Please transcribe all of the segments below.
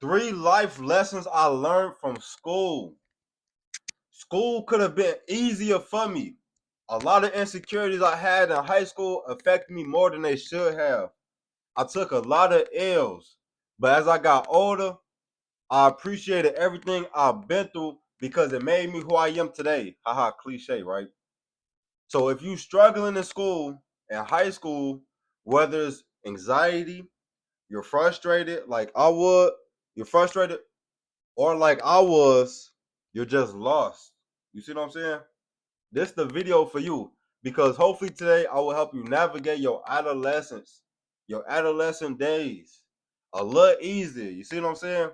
Three life lessons I learned from school. School could have been easier for me. A lot of insecurities I had in high school affected me more than they should have. I took a lot of L's. But as I got older, I appreciated everything I've been through because it made me who I am today. Haha, cliche, right? So if you struggling in school, in high school, whether it's anxiety, you're frustrated like I would, you're frustrated, or like I was, you're just lost. You see what I'm saying? This is the video for you because hopefully today I will help you navigate your adolescence, your adolescent days a little easier. You see what I'm saying?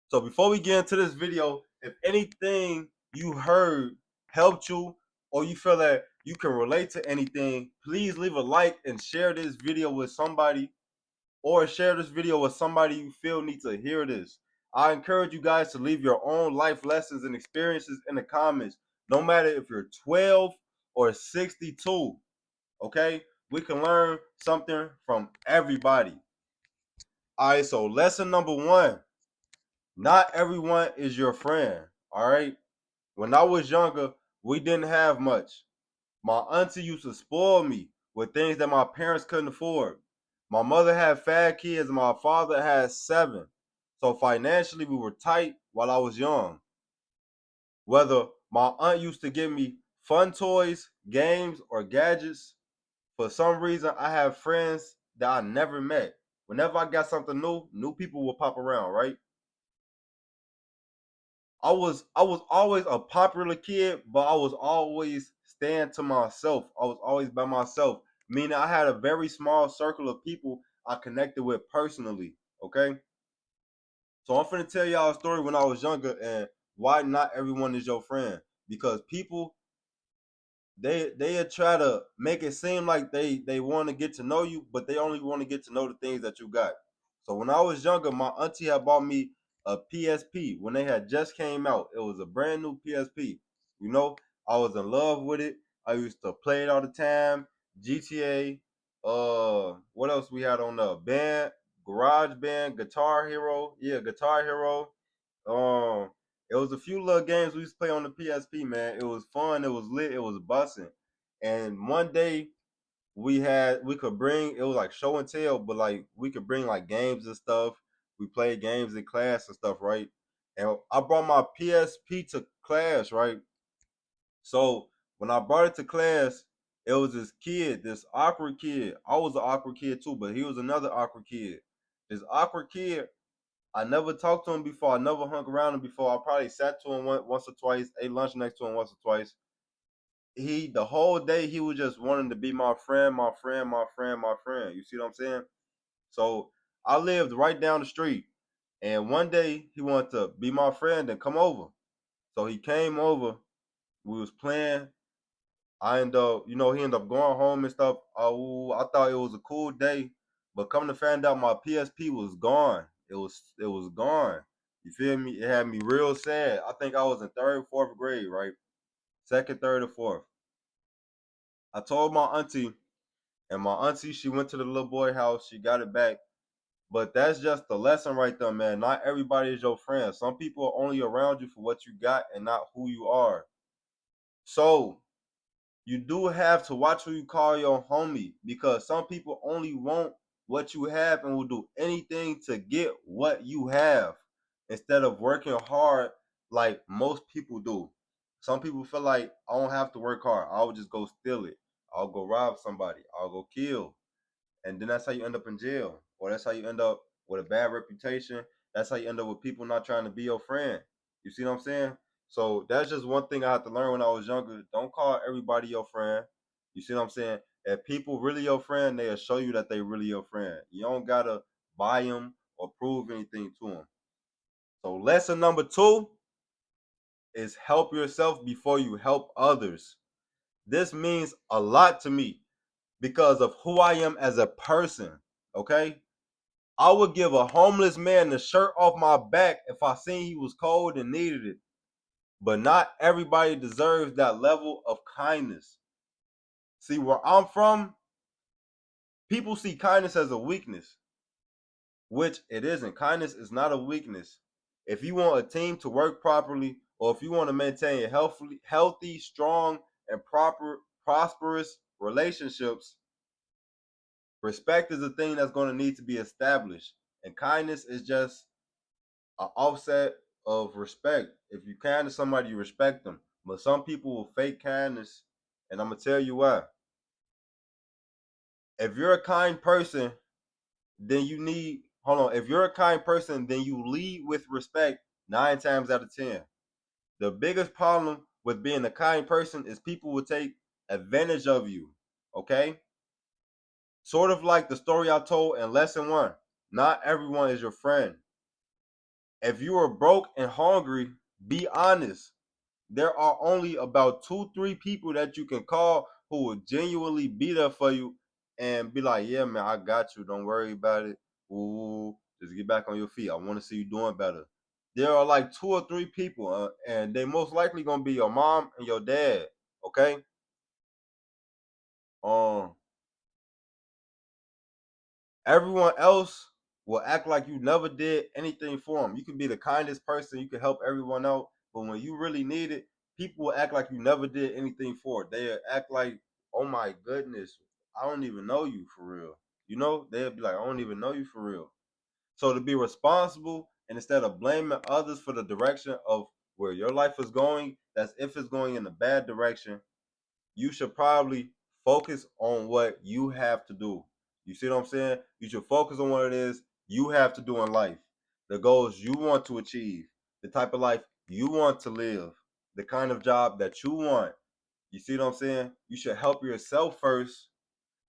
So before we get into this video, if anything you heard helped you or you feel that you can relate to anything, please leave a like and share this video with somebody or share this video with somebody you feel needs to hear this. I encourage you guys to leave your own life lessons and experiences in the comments, no matter if you're 12 or 62. Okay? We can learn something from everybody. All right, so lesson number one, not everyone is your friend. All right? When I was younger, we didn't have much. My auntie used to spoil me with things that my parents couldn't afford. My mother had 5 kids, and my father had 7. So financially, we were tight while I was young. Whether my aunt used to give me fun toys, games, or gadgets, for some reason, I have friends that I never met. Whenever I got something new people will pop around, right? I was always a popular kid, but I was always staying to myself. I was always by myself, meaning I had a very small circle of people I connected with personally. Okay, so I'm finna tell y'all a story when I was younger and why not everyone is your friend. Because people they try to make it seem like they want to get to know you, but they only want to get to know the things that you got. So when I was younger, my auntie had bought me a PSP when they had just came out. It was a brand new PSP. You know, I was in love with it. I used to play it all the time. GTA. What else we had on the band? Garage Band, Guitar Hero. Yeah, Guitar Hero. Um, it was a few little games we used to play on the PSP, man. It was fun. It was lit. It was bussing. And one day we could bring, it was like show and tell, but like we could bring like games and stuff. We played games in class and stuff, right? And I brought my PSP to class, right? So when I brought it to class, it was this kid, this awkward kid. I was an awkward kid too, but he was another awkward kid. This awkward kid, I never talked to him before. I never hung around him before. I probably sat to him once or twice, ate lunch next to him once or twice. The whole day he was just wanting to be my friend, my friend, my friend, my friend. You see what I'm saying? So I lived right down the street, and one day he wanted to be my friend and come over. So he came over. We was playing. I ended up, he ended up going home and stuff. Oh, I thought it was a cool day, but come to find out, my PSP was gone. It was gone. You feel me? It had me real sad. I think I was in third, fourth grade, right? Second, third, or fourth. I told my auntie, and my auntie, she went to the little boy house. She got it back. But that's just the lesson right there, man. Not everybody is your friend. Some people are only around you for what you got and not who you are. So you do have to watch who you call your homie because some people only want what you have and will do anything to get what you have instead of working hard like most people do. Some people feel like I don't have to work hard. I'll just go steal it. I'll go rob somebody. I'll go kill. And then that's how you end up in jail. Or that's how you end up with a bad reputation. That's how you end up with people not trying to be your friend. You see what I'm saying? So that's just one thing I had to learn when I was younger. Don't call everybody your friend. You see what I'm saying? If people really your friend, they'll show you that they really your friend. You don't gotta buy them or prove anything to them. So lesson number two is help yourself before you help others. This means a lot to me because of who I am as a person. Okay? I would give a homeless man the shirt off my back if I seen he was cold and needed it. But not everybody deserves that level of kindness. See, where I'm from, people see kindness as a weakness. which it isn't. Kindness is not a weakness. If you want a team to work properly, or if you want to maintain healthy, strong, and prosperous relationships, respect is a thing that's going to need to be established. And kindness is just an offset of respect. If you kind to somebody, you respect them. But some people will fake kindness, and I'm gonna tell you why. If you're a kind person, then you need hold on. If you're a kind person, then you lead with respect 9 times out of 10. The biggest problem with being a kind person is people will take advantage of you. Okay? Sort of like the story I told in lesson one. Not everyone is your friend. If you are broke and hungry, be honest. There are only about 2, 3 people that you can call who will genuinely be there for you and be like, yeah, man, I got you. Don't worry about it. Ooh, just get back on your feet. I want to see you doing better. There are like 2 or 3 people, and they most likely gonna be your mom and your dad. Okay. Um, Everyone else will act like you never did anything for them. You can be the kindest person, you can help everyone out, but when you really need it, people will act like you never did anything for it. They act like, oh my goodness, I don't even know you for real. They'll be like, I don't even know you for real. So to be responsible and instead of blaming others for the direction of where your life is going, that's if it's going in a bad direction, you should probably focus on what you have to do. You see what I'm saying? You should focus on what it is you have to do in life, the goals you want to achieve, the type of life you want to live, the kind of job that you want. You see what I'm saying? You should help yourself first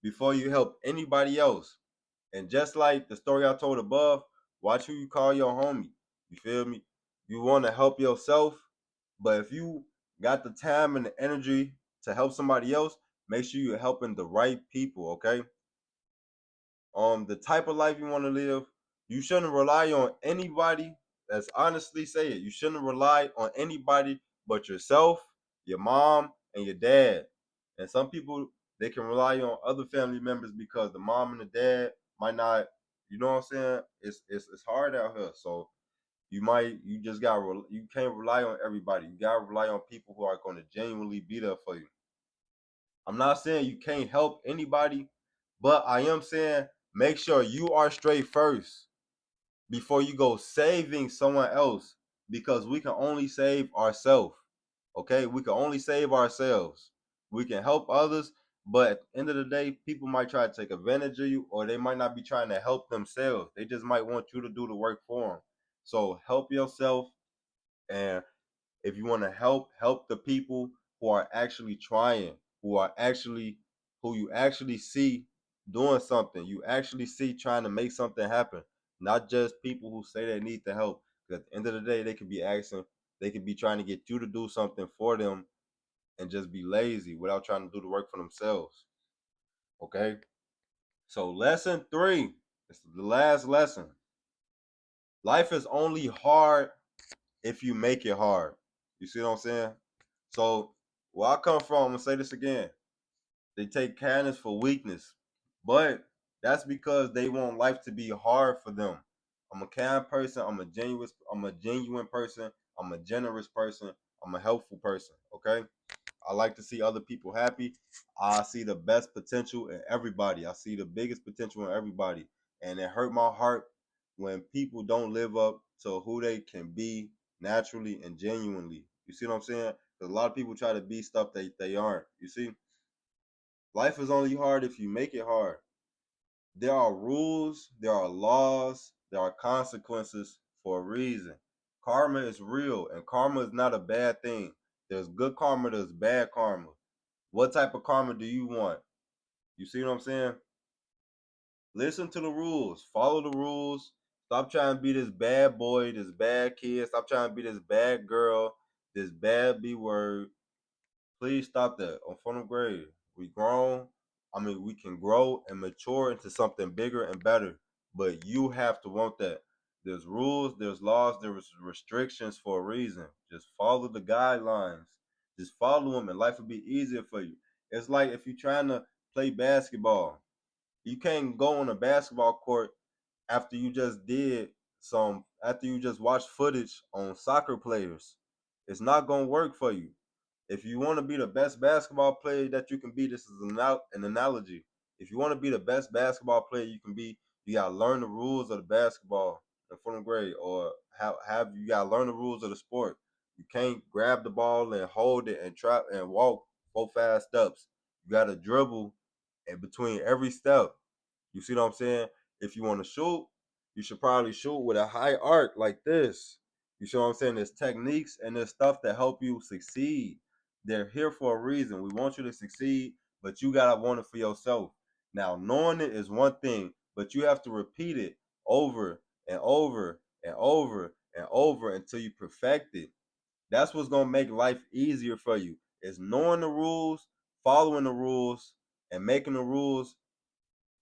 before you help anybody else. And just like the story I told above, watch who you call your homie. You feel me? You want to help yourself, but if you got the time and the energy to help somebody else, make sure you're helping the right people, okay? The type of life you want to live, you shouldn't rely on anybody. Let's honestly say it. You shouldn't rely on anybody but yourself, your mom, and your dad. And some people they can rely on other family members because the mom and the dad might not. You know what I'm saying? It's hard out here. So you just got you can't rely on everybody. You gotta rely on people who are going to genuinely be there for you. I'm not saying you can't help anybody, but I am saying make sure you are straight first before you go saving someone else because we can only save ourselves. Okay? We can only save ourselves. We can help others, but at the end of the day, people might try to take advantage of you or they might not be trying to help themselves. They just might want you to do the work for them. So help yourself, and if you want to help the people who are actually trying, who are actually who you actually see doing something. You actually see trying to make something happen, not just people who say they need the help. 'Cause at the end of the day, they could be asking, they could be trying to get you to do something for them and just be lazy without trying to do the work for themselves. Okay? So lesson 3, it's the last lesson. Life is only hard if you make it hard. You see what I'm saying? So where I come from, I'm gonna say this again. They take kindness for weakness, but that's because they want life to be hard for them. I'm a kind person. I'm a genuine person. I'm a generous person. I'm a helpful person. Okay. I like to see other people happy. I see the best potential in everybody. I see the biggest potential in everybody. And it hurt my heart when people don't live up to who they can be naturally and genuinely. You see what I'm saying? Because a lot of people try to be stuff they aren't. You see? Life is only hard if you make it hard. There are rules, there are laws, there are consequences for a reason. Karma is real, and karma is not a bad thing. There's good karma, there's bad karma. What type of karma do you want? You see what I'm saying? Listen to the rules, follow the rules. Stop trying to be this bad boy, this bad kid. Stop trying to be this bad girl, this bad B word. Please stop that. On front of grade. We grown. We can grow and mature into something bigger and better. But you have to want that. There's rules, there's laws, there's restrictions for a reason. Just follow the guidelines. Just follow them and life will be easier for you. It's like if you're trying to play basketball. You can't go on a basketball court after you just did after you just watched footage on soccer players. It's not gonna work for you. If you want to be the best basketball player that you can be, this is an analogy. If you want to be the best basketball player you can be, you gotta learn the rules of the basketball in front grade, or have you gotta learn the rules of the sport. You can't grab the ball and hold it and try and walk 4 fast steps. You gotta dribble in between every step. You see what I'm saying? If you want to shoot, you should probably shoot with a high arc like this. You see what I'm saying? There's techniques and there's stuff that help you succeed. They're here for a reason. We want you to succeed, but you gotta want it for yourself. Now, knowing it is one thing, but you have to repeat it over and over and over and over until you perfect it. That's what's gonna make life easier for you. Is knowing the rules, following the rules, and making the rules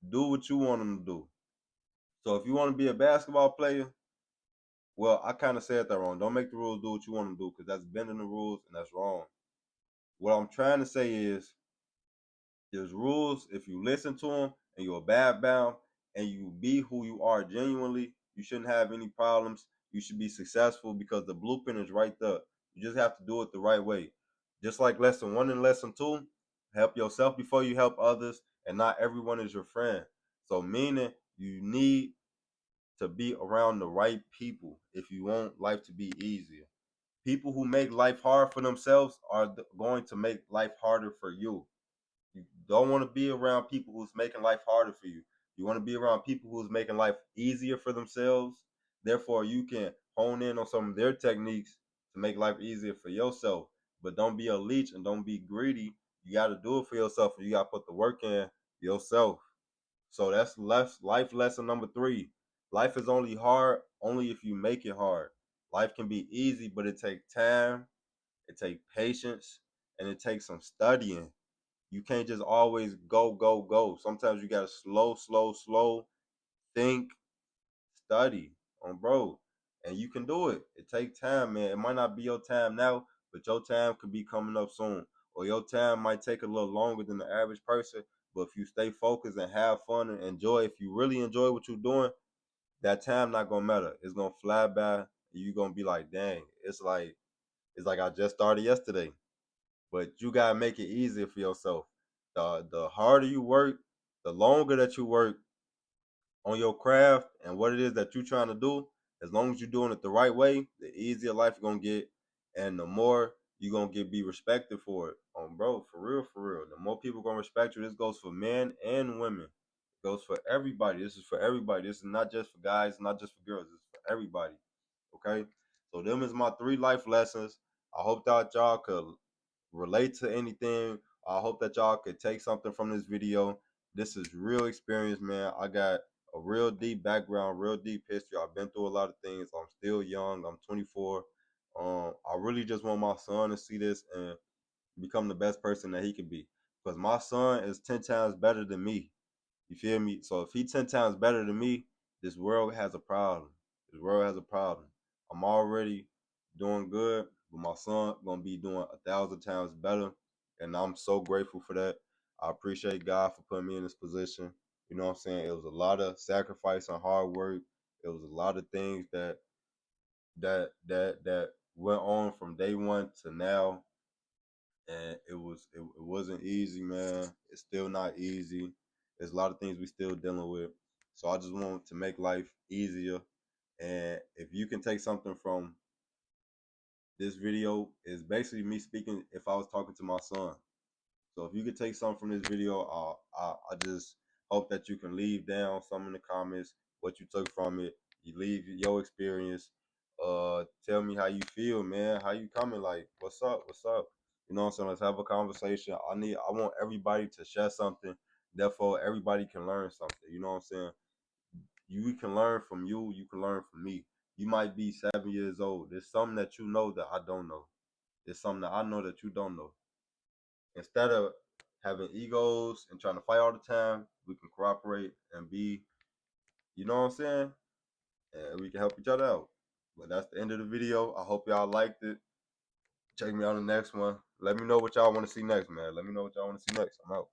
do what you want them to do. So if you want to be a basketball player, well, I kind of said that wrong. Don't make the rules do what you want them to do, because that's bending the rules and that's wrong. What I'm trying to say is there's rules. If you listen to them and you're a bad bound and you be who you are genuinely, you shouldn't have any problems. You should be successful because the blueprint is right there. You just have to do it the right way. Just like lesson 1 and lesson 2, help yourself before you help others, and not everyone is your friend. So meaning you need to be around the right people if you want life to be easier. People who make life hard for themselves are going to make life harder for you. You don't want to be around people who's making life harder for you. You want to be around people who's making life easier for themselves. Therefore, you can hone in on some of their techniques to make life easier for yourself. But don't be a leech and don't be greedy. You got to do it for yourself, and you got to put the work in yourself. So that's life lesson number 3. Life is only hard only if you make it hard. Life can be easy, but it takes time, it takes patience, and it takes some studying. You can't just always go, go, go. Sometimes you gotta slow, think, study bro. And you can do it. It takes time, man. It might not be your time now, but your time could be coming up soon. Or your time might take a little longer than the average person. But if you stay focused and have fun and enjoy, if you really enjoy what you're doing, that time not gonna matter. It's gonna fly by. You're gonna be like, dang, it's like I just started yesterday. But you gotta make it easier for yourself. The harder you work, the longer that you work on your craft and what it is that you're trying to do, as long as you're doing it the right way, the easier life you're gonna get, and the more you're gonna get be respected for it. Bro, for real, for real. The more people gonna respect you. This goes for men and women. It goes for everybody. This is for everybody. This is not just for guys, not just for girls. It's for everybody. Okay? So them is my 3 life lessons. I hope that y'all could relate to anything. I hope that y'all could take something from this video. This is real experience, man. I got a real deep background, real deep history. I've been through a lot of things. I'm still young. I'm 24. I really just want my son to see this and become the best person that he can be. Because my son is 10 times better than me. You feel me? So if he's 10 times better than me, this world has a problem. This world has a problem. I'm already doing good, but my son gonna be doing 1,000 times better, and I'm so grateful for that. I appreciate God for putting me in this position. You know what I'm saying? It was a lot of sacrifice and hard work. It was a lot of things that went on from day one to now, and it wasn't easy, man. It's still not easy. There's a lot of things we still dealing with. So I just want to make life easier. And if you can take something from this video, is basically me speaking if I was talking to my son. So if you could take something from this video, I just hope that you can leave down some in the comments what you took from it. You leave your experience. Tell me how you feel, man. How you coming? Like, what's up? What's up? You know what I'm saying? Let's have a conversation. I want everybody to share something. Therefore, everybody can learn something. You know what I'm saying? You can learn from you. You can learn from me. You might be 7 years old. There's something that you know that I don't know. There's something that I know that you don't know. Instead of having egos and trying to fight all the time, we can cooperate and be, you know what I'm saying? And we can help each other out. But that's the end of the video. I hope y'all liked it. Check me out on the next one. Let me know what y'all want to see next, man. Let me know what y'all want to see next. I'm out.